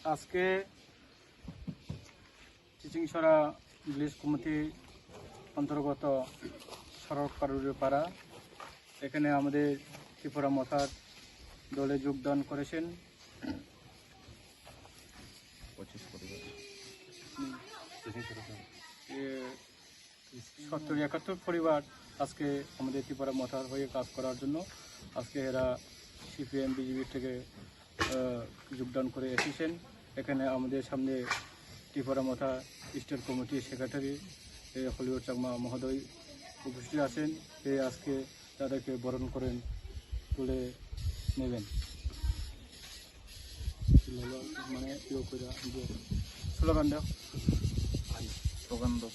আজকে চিচিংছড়া village committee অন্তর্গত সড়ক পারুরে পাড়া এখানে আমাদের ত্রিপুরা মথার দলে যোগদান করেছেন 70-71 পরিবার আজকে আমাদের ত্রিপুরা মথার হয়ে কাজ করার জন্য আজকে এরা সিপিএম বিজেপি থেকে যোগদান করে এসেছেন। এখানে আমাদের সামনে ত্রিপুরা মথা স্টেট কমিটির সেক্রেটারি হলিউড চাকমা মহোদয় উপস্থিত আছেন। আজকে তাদেরকে বরণ করেন তুলে নেবেন। মানে স্লোগান দাও, স্লোগান দাও।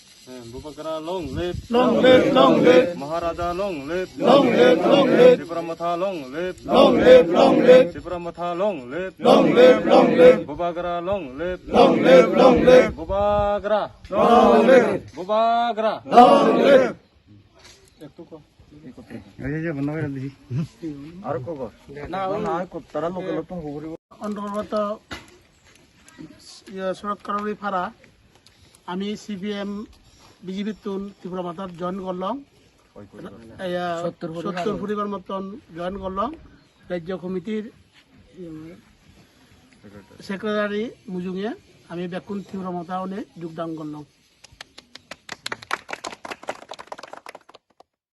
Bubagra long live, long live, long live. মহারাজা long live, long live, long live. Tripura Motha long live, long live, long live. Tripura Motha long live, long live, long live. Bubagra long live, long live, long live. Bubagra long live, Bubagra long live. একটু কো এই যে বন্ধ করে দিই আর কো না না তারা লোকাল তো খবর অন্তর্গত সড়ক কারণে ফারা আমি সিপিএম বিজেপির তুন ত্রিপুরা মাতার জয়েন করলাম 70 পরিবার মতন জয়েন করলাম। রাজ্য কমিটির সেক্রেটারি মুজুঙে আমি বেকুন ত্রিপুরা মাতা যোগদান করলাম।